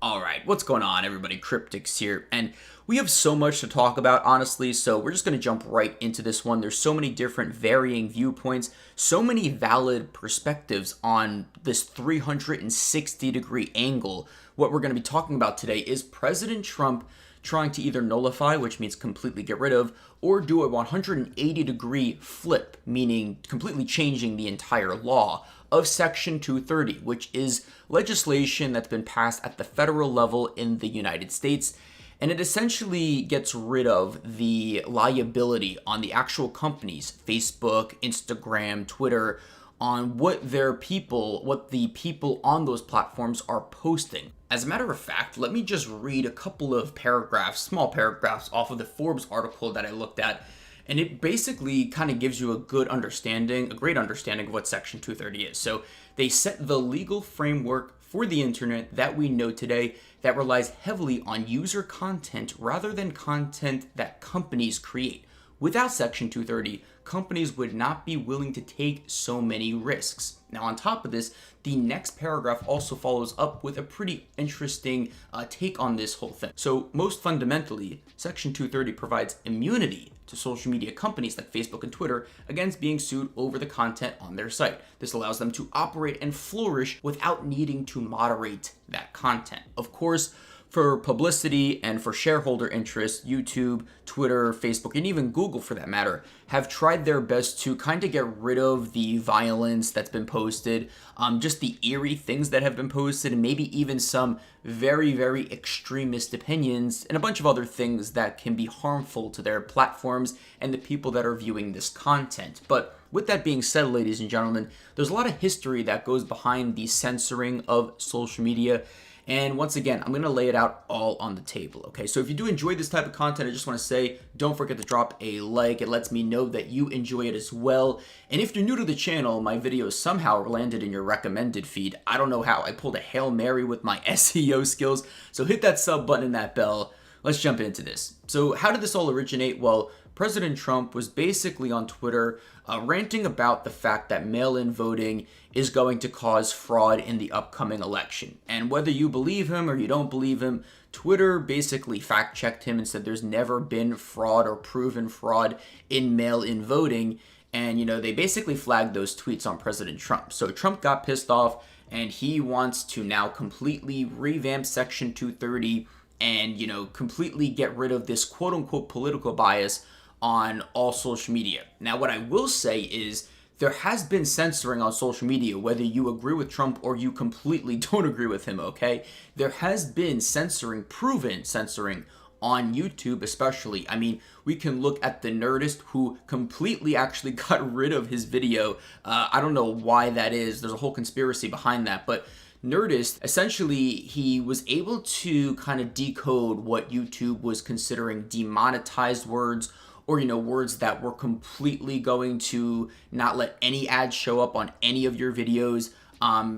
Alright, what's going on everybody? Cryptix here, and we have so much to talk about, honestly, so we're just going to jump right into this one. There's so many different varying viewpoints, so many valid perspectives on this 360-degree angle. What we're going to be talking about today is President Trump trying to either nullify, which means completely get rid of, or do a 180-degree flip, meaning completely changing the entire law of Section 230, which is legislation that's been passed at the federal level in the United States, and it essentially gets rid of the liability on the actual companies, Facebook, Instagram, Twitter, on what the people on those platforms are posting. As a matter of fact, let me just read a couple of paragraphs, small paragraphs off of the Forbes article that I looked at, and it basically kind of gives you a great understanding of what Section 230 is. So they set the legal framework for the internet that we know today that relies heavily on user content rather than content that companies create. Without Section 230, companies would not be willing to take so many risks. Now, on top of this, the next paragraph also follows up with a pretty interesting take on this whole thing. So, most fundamentally, Section 230 provides immunity to social media companies like Facebook and Twitter against being sued over the content on their site. This allows them to operate and flourish without needing to moderate that content. Of course, for publicity and for shareholder interest, YouTube, Twitter, Facebook, and even Google for that matter, have tried their best to kind of get rid of the violence that's been posted, just the eerie things that have been posted, and maybe even some very, very extremist opinions and a bunch of other things that can be harmful to their platforms and the people that are viewing this content. But with that being said, ladies and gentlemen, there's a lot of history that goes behind the censoring of social media. And once again, I'm going to lay it out all on the table, okay? So if you do enjoy this type of content, I just want to say, don't forget to drop a like. It lets me know that you enjoy it as well. And if you're new to the channel, my videos somehow landed in your recommended feed. I don't know how. I pulled a Hail Mary with my SEO skills. So hit that sub button and that bell. Let's jump into this. So how did this all originate? Well, President Trump was basically on Twitter ranting about the fact that mail-in voting is going to cause fraud in the upcoming election. And whether you believe him or you don't believe him, Twitter basically fact-checked him and said there's never been fraud or proven fraud in mail-in voting. And, they basically flagged those tweets on President Trump. So Trump got pissed off and he wants to now completely revamp Section 230 and, completely get rid of this quote-unquote political bias on all social media. Now, what I will say is there has been censoring on social media, whether you agree with Trump or you completely don't agree with him, okay? There has been proven censoring on YouTube especially. I mean, we can look at the Nerdist, who completely actually got rid of his video. I don't know why that is. There's a whole conspiracy behind that, but Nerdist, essentially, he was able to kind of decode what YouTube was considering demonetized words, or, words that were completely going to not let any ads show up on any of your videos.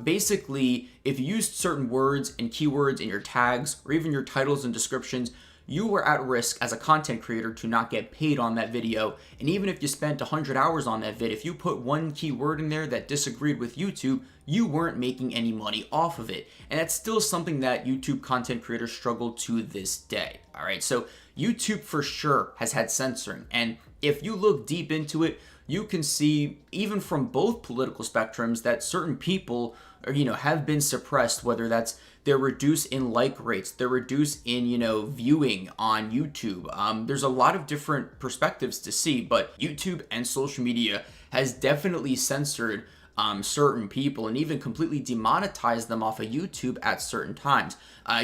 Basically, if you used certain words and keywords in your tags, or even your titles and descriptions, you were at risk as a content creator to not get paid on that video. And even if you spent 100 hours on that vid, if you put one keyword in there that disagreed with YouTube, you weren't making any money off of it. And that's still something that YouTube content creators struggle to this day. All right, so YouTube for sure has had censoring. And if you look deep into it, you can see, even from both political spectrums, that certain people are, have been suppressed, whether that's they're reduced in like rates, they're reduced in, viewing on YouTube. There's a lot of different perspectives to see, but YouTube and social media has definitely censored certain people and even completely demonetized them off of YouTube at certain times.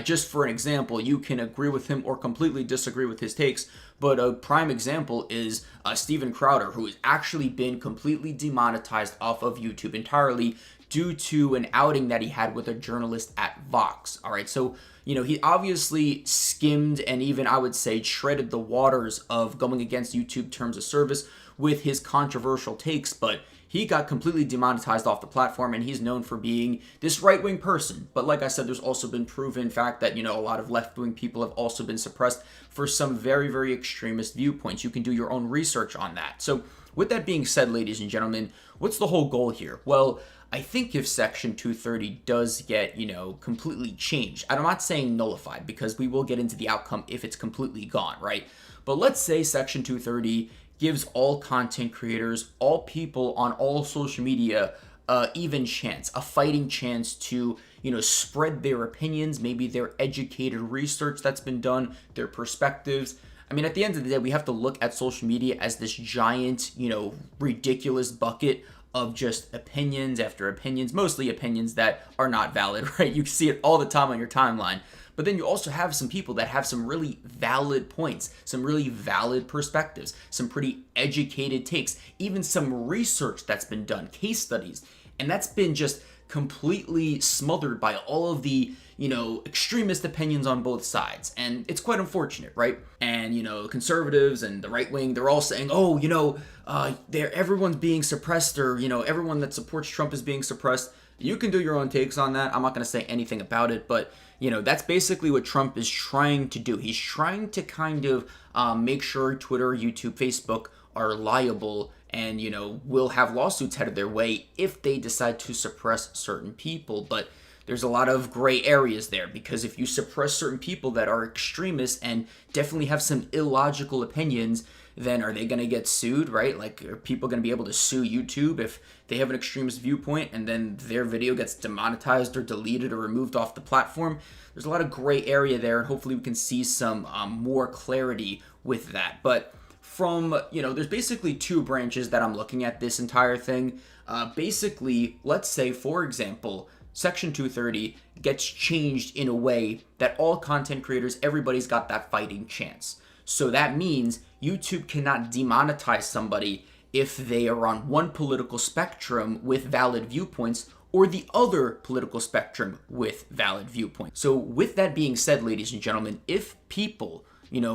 Just for an example, you can agree with him or completely disagree with his takes, but a prime example is Steven Crowder, who has actually been completely demonetized off of YouTube entirely due to an outing that he had with a journalist at Vox. All right, so, he obviously skimmed and even, I would say, treaded the waters of going against YouTube terms of service with his controversial takes, but he got completely demonetized off the platform, and he's known for being this right-wing person. But like I said, there's also been proven fact that, a lot of left-wing people have also been suppressed for some very, very extremist viewpoints. You can do your own research on that. So with that being said, ladies and gentlemen, what's the whole goal here? Well, I think if Section 230 does get, completely changed, and I'm not saying nullified because we will get into the outcome if it's completely gone, right? But let's say Section 230 gives all content creators, all people on all social media, even chance, a fighting chance to, spread their opinions, maybe their educated research that's been done, their perspectives. I mean, at the end of the day, we have to look at social media as this giant, ridiculous bucket of just opinions after opinions, mostly opinions that are not valid, right? You see it all the time on your timeline. But then you also have some people that have some really valid points, some really valid perspectives, some pretty educated takes, even some research that's been done, case studies. And that's been just completely smothered by all of the, extremist opinions on both sides. And it's quite unfortunate, right? And, conservatives and the right wing, they're all saying, oh, everyone's being suppressed, or, everyone that supports Trump is being suppressed. You can do your own takes on that. I'm not going to say anything about it, but, that's basically what Trump is trying to do. He's trying to kind of make sure Twitter, YouTube, Facebook are liable and, will have lawsuits headed their way if they decide to suppress certain people. But there's a lot of gray areas there, because if you suppress certain people that are extremists and definitely have some illogical opinions, then are they going to get sued, right? Like, are people going to be able to sue YouTube if they have an extremist viewpoint and then their video gets demonetized or deleted or removed off the platform? There's a lot of gray area there, and hopefully we can see some more clarity with that. But from, there's basically two branches that I'm looking at this entire thing. Basically, let's say, for example, Section 230 gets changed in a way that all content creators, everybody's got that fighting chance. So that means YouTube cannot demonetize somebody if they are on one political spectrum with valid viewpoints or the other political spectrum with valid viewpoints. So with that being said, ladies and gentlemen, if people,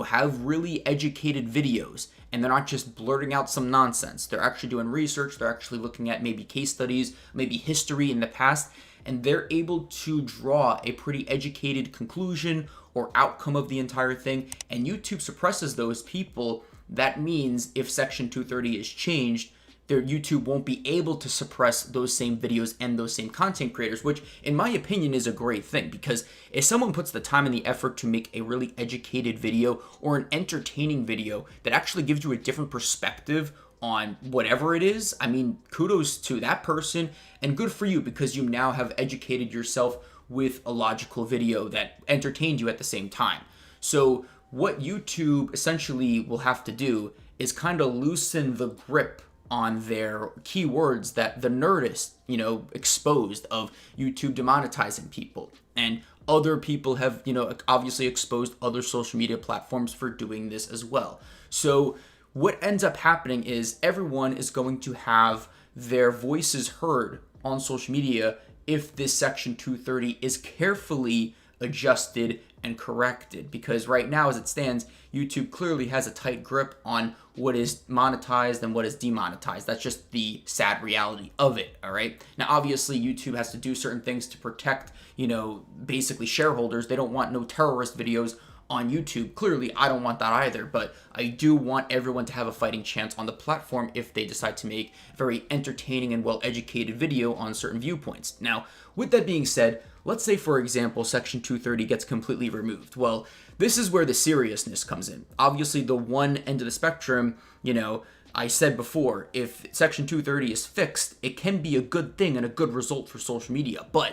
have really educated videos and they're not just blurting out some nonsense, they're actually doing research, they're actually looking at maybe case studies, maybe history in the past, and they're able to draw a pretty educated conclusion or outcome of the entire thing, and YouTube suppresses those people, that means if Section 230 is changed, their YouTube won't be able to suppress those same videos and those same content creators, which in my opinion is a great thing, because if someone puts the time and the effort to make a really educated video or an entertaining video that actually gives you a different perspective on whatever it is, I mean, kudos to that person and good for you, because you now have educated yourself with a logical video that entertained you at the same time. So what YouTube essentially will have to do is kind of loosen the grip on their keywords that the Nerdist, exposed of YouTube demonetizing people. And other people have, obviously exposed other social media platforms for doing this as well. So what ends up happening is everyone is going to have their voices heard on social media if this Section 230 is carefully adjusted and corrected, because right now as it stands, YouTube clearly has a tight grip on what is monetized and what is demonetized. That's just the sad reality of it, all right? Now, obviously, YouTube has to do certain things to protect, basically shareholders. They don't want no terrorist videos on YouTube. Clearly, I don't want that either, but I do want everyone to have a fighting chance on the platform if they decide to make a very entertaining and well-educated video on certain viewpoints. Now, with that being said, let's say, for example, Section 230 gets completely removed. Well, this is where the seriousness comes in. Obviously, the one end of the spectrum, I said before, if Section 230 is fixed, it can be a good thing and a good result for social media, but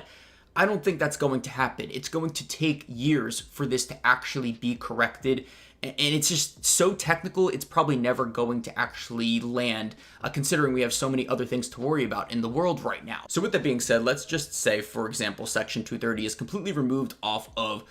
I don't think that's going to happen. It's going to take years for this to actually be corrected, and it's just so technical, it's probably never going to actually land, considering we have so many other things to worry about in the world right now. So with that being said, let's just say, for example, Section 230 is completely removed off of,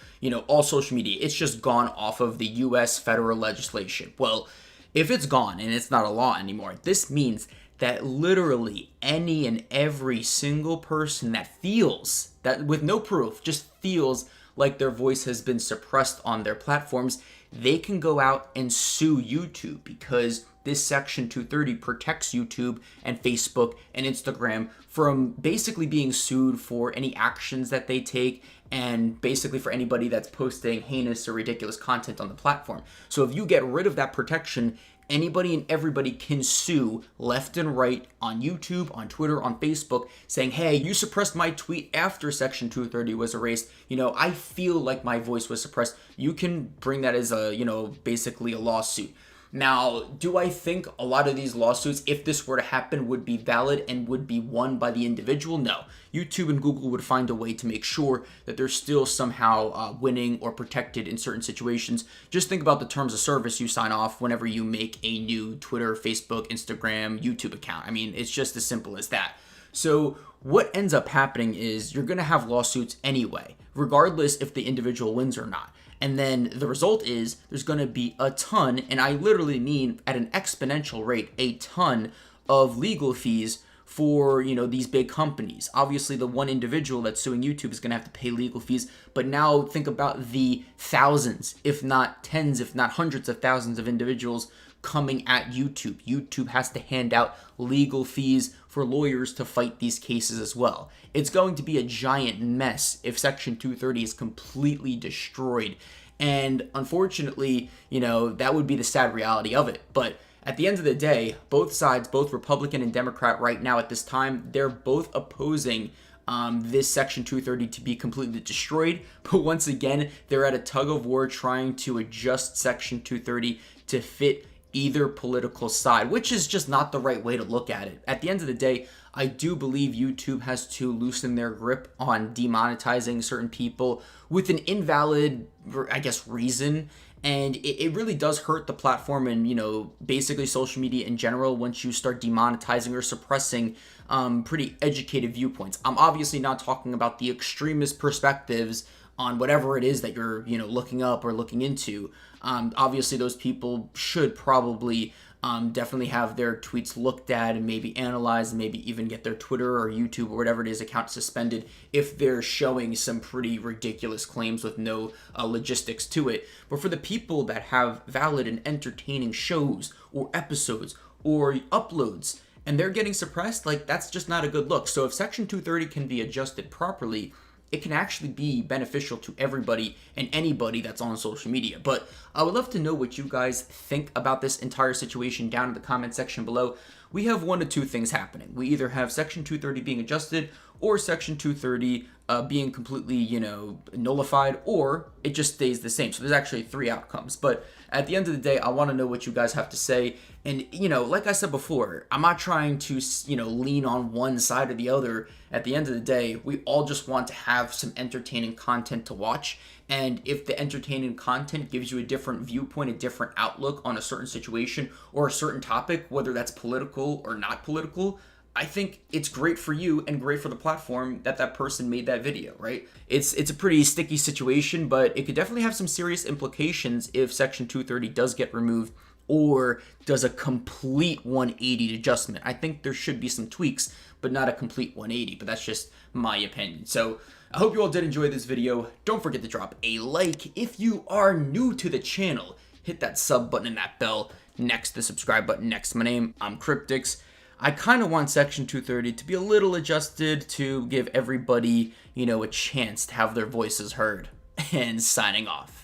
all social media. It's just gone off of the US federal legislation. Well, if it's gone and it's not a law anymore, this means that literally any and every single person that feels, that with no proof, just feels like their voice has been suppressed on their platforms, they can go out and sue YouTube, because this Section 230 protects YouTube and Facebook and Instagram from basically being sued for any actions that they take, and basically for anybody that's posting heinous or ridiculous content on the platform. So if you get rid of that protection, Anybody and everybody can sue left and right on YouTube, on Twitter, on Facebook, saying, hey, you suppressed my tweet after Section 230 was erased. I feel like my voice was suppressed. You can bring that as basically a lawsuit. Now, do I think a lot of these lawsuits, if this were to happen, would be valid and would be won by the individual? No. YouTube and Google would find a way to make sure that they're still somehow winning or protected in certain situations. Just think about the terms of service you sign off whenever you make a new Twitter, Facebook, Instagram, YouTube account. I mean, it's just as simple as that. So what ends up happening is you're going to have lawsuits anyway, regardless if the individual wins or not. And then the result is there's going to be a ton, and I literally mean at an exponential rate, a ton of legal fees for, these big companies. Obviously, the one individual that's suing YouTube is going to have to pay legal fees. But now think about the thousands, if not tens, if not hundreds of thousands of individuals coming at YouTube. YouTube has to hand out legal fees for lawyers to fight these cases as well. It's going to be a giant mess if Section 230 is completely destroyed. And unfortunately, that would be the sad reality of it. But at the end of the day, both sides, both Republican and Democrat right now at this time, they're both opposing this Section 230 to be completely destroyed. But once again, they're at a tug of war trying to adjust Section 230 to fit either political side, which is just not the right way to look at it. At the end of the day, I do believe YouTube has to loosen their grip on demonetizing certain people with an invalid, reason. And it really does hurt the platform and, basically social media in general once you start demonetizing or suppressing pretty educated viewpoints. I'm obviously not talking about the extremist perspectives on whatever it is that you're, looking up or looking into. Obviously, those people should probably definitely have their tweets looked at and maybe analyzed and maybe even get their Twitter or YouTube or whatever it is account suspended if they're showing some pretty ridiculous claims with no logistics to it. But for the people that have valid and entertaining shows or episodes or uploads and they're getting suppressed, that's just not a good look. So if Section 230 can be adjusted properly, it can actually be beneficial to everybody and anybody that's on social media. But I would love to know what you guys think about this entire situation down in the comment section below. We have one of two things happening. We either have Section 230 being adjusted or Section 230 being completely, nullified, or it just stays the same. So there's actually three outcomes. But at the end of the day, I want to know what you guys have to say. And, like I said before, I'm not trying to, lean on one side or the other. At the end of the day, we all just want to have some entertaining content to watch. And if the entertaining content gives you a different viewpoint, a different outlook on a certain situation or a certain topic, whether that's political or not political, I think it's great for you and great for the platform that person made that video, right? It's a pretty sticky situation, but it could definitely have some serious implications if Section 230 does get removed or does a complete 180 adjustment. I think there should be some tweaks, but not a complete 180, but that's just my opinion. So I hope you all did enjoy this video. Don't forget to drop a like. If you are new to the channel, hit that sub button and that bell next to the subscribe button next to my name. I'm Cryptix. I kind of want Section 230 to be a little adjusted to give everybody, a chance to have their voices heard. And signing off.